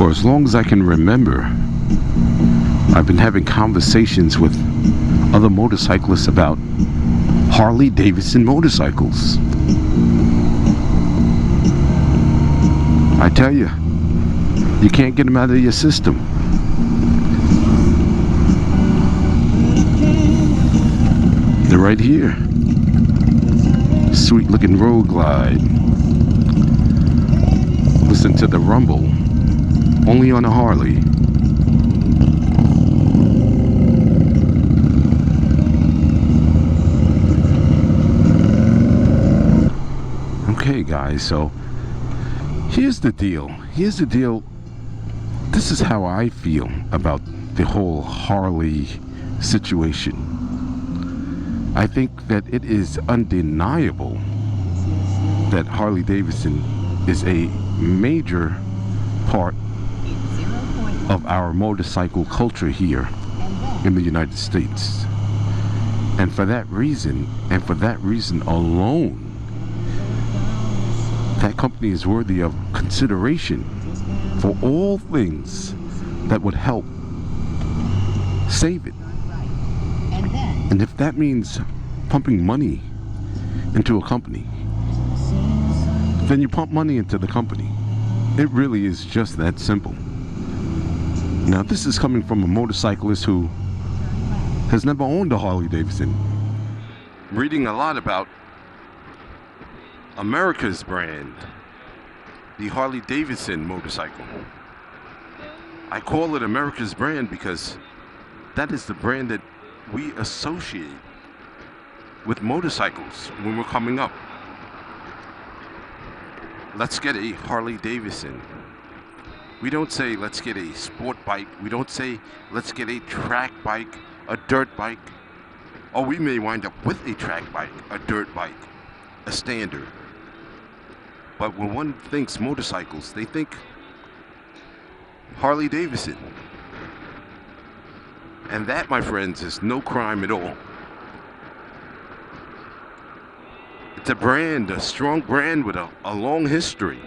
For as long as I can remember, I've been having conversations with other motorcyclists about Harley-Davidson motorcycles. I tell you, you can't get them out of your system. They're right here. Sweet looking road glide. Listen to the rumble, only on a Harley. Okay guys, so here's the deal. This is how I feel about the whole Harley situation. I think that it is undeniable that Harley-Davidson is a major part of our motorcycle culture here in the United States. And for that reason alone, that company is worthy of consideration for all things that would help save it. And if that means pumping money into a company, then you pump money into the company. It really is just that simple. Now, this is coming from a motorcyclist who has never owned a Harley-Davidson. Reading a lot about America's brand, the Harley-Davidson motorcycle. I call it America's brand because that is the brand that we associate with motorcycles when we're coming up. Let's get a Harley-Davidson. We don't say let's get a sport bike. We don't say let's get a track bike, a dirt bike. Or we may wind up with a track bike, a dirt bike, a standard. But when one thinks motorcycles, they think Harley-Davidson. And that, my friends, is no crime at all. It's a brand, a strong brand with a long history.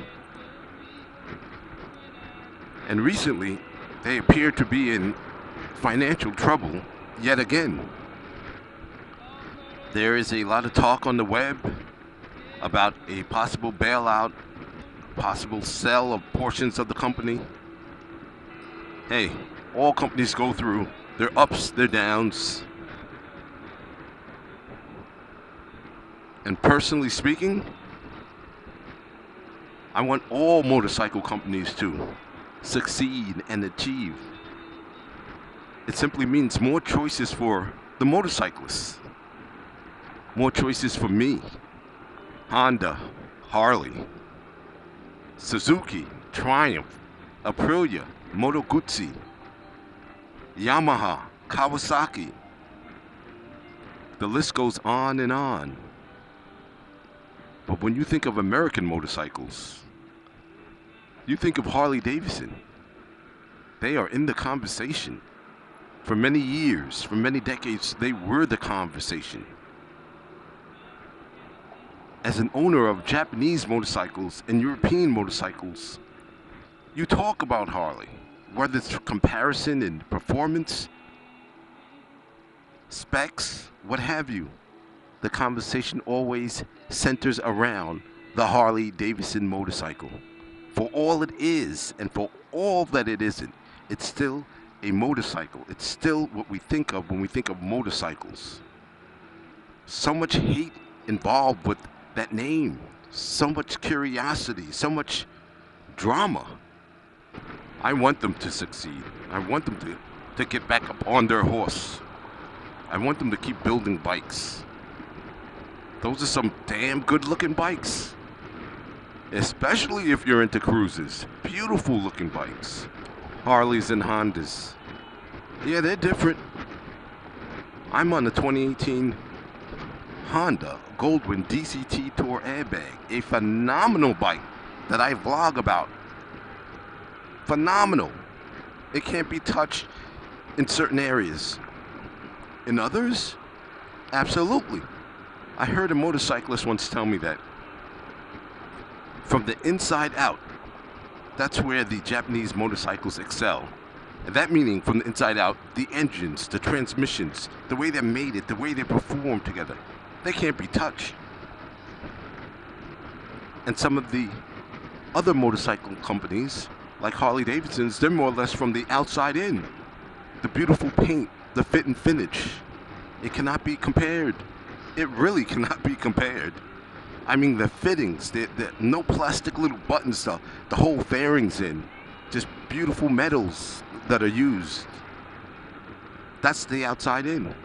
And recently, they appear to be in financial trouble yet again. There is a lot of talk on the web about a possible bailout, possible sell of portions of the company. Hey, all companies go through their ups, their downs. And personally speaking, I want all motorcycle companies to succeed and achieve. It simply means more choices for the motorcyclists. More choices for me. Honda, Harley, Suzuki, Triumph, Aprilia, Moto Guzzi, Yamaha, Kawasaki. The list goes on and on. But when you think of American motorcycles, you think of Harley-Davidson. They are in the conversation. For many years, for many decades, they were the conversation. As an owner of Japanese motorcycles and European motorcycles, you talk about Harley, whether it's comparison in performance, specs, what have you. The conversation always centers around the Harley-Davidson motorcycle. For all it is and for all that it isn't, it's still a motorcycle. It's still what we think of when we think of motorcycles. So much hate involved with that name, so much curiosity, so much drama. I want them to succeed. I want them to get back up on their horse. I want them to keep building bikes. Those are some damn good looking bikes. Especially if you're into cruises. Beautiful looking bikes. Harleys and Hondas. Yeah, they're different. I'm on the 2018 Honda Goldwing DCT Tour Airbag, a phenomenal bike that I vlog about. Phenomenal. It can't be touched in certain areas. In others, absolutely. I heard a motorcyclist once tell me that from the inside out, That's where the Japanese motorcycles excel. And that meaning from the inside out, the engines, the transmissions, the way they're made, the way they perform together, they can't be touched. And some of the other motorcycle companies, like Harley-Davidson's, they're more or less from the outside in. The beautiful paint, the fit and finish, it cannot be compared. It really cannot be compared. I mean, the fittings, the no plastic little buttons, the whole fairings in. Just beautiful metals that are used. That's the outside in.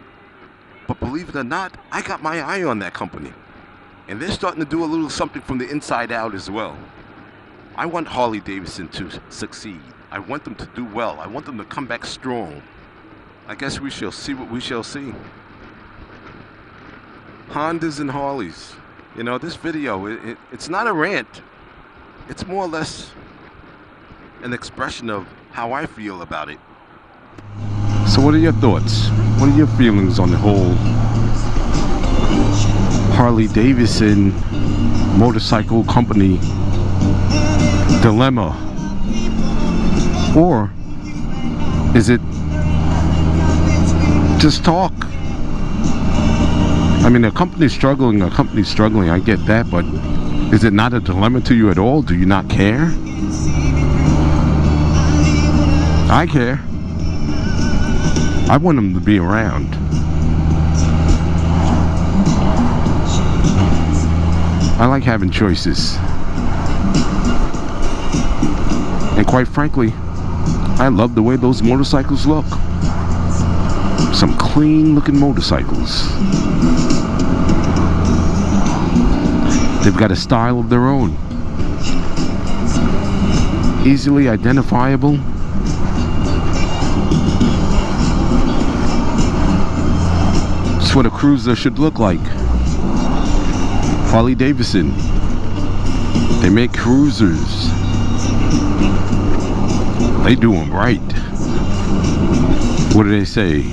But believe it or not, I got my eye on that company. And they're starting to do a little something from the inside out as well. I want Harley-Davidson to succeed. I want them to do well. I want them to come back strong. I guess we shall see what we shall see. Hondas and Harleys. You know, this video, it's not a rant. It's more or less an expression of how I feel about it. So what are your thoughts? What are your feelings on the whole Harley-Davidson Motorcycle Company dilemma? Or is it just talk? I mean, a company's struggling, I get that, but is it not a dilemma to you at all? Do you not care? I care. I want them to be around. I like having choices. And quite frankly, I love the way those motorcycles look. Some clean looking motorcycles. They've got a style of their own. Easily identifiable. That's what a cruiser should look like. Harley-Davidson. They make cruisers. They do them right. What do they say?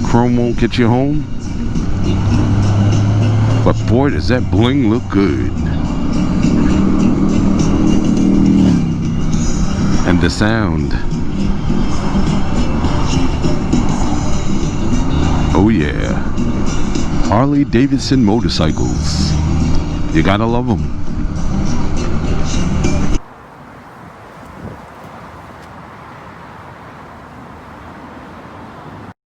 Chrome won't get you home? But boy, does that bling look good. And the sound. Oh yeah. Harley-Davidson motorcycles. You gotta love them.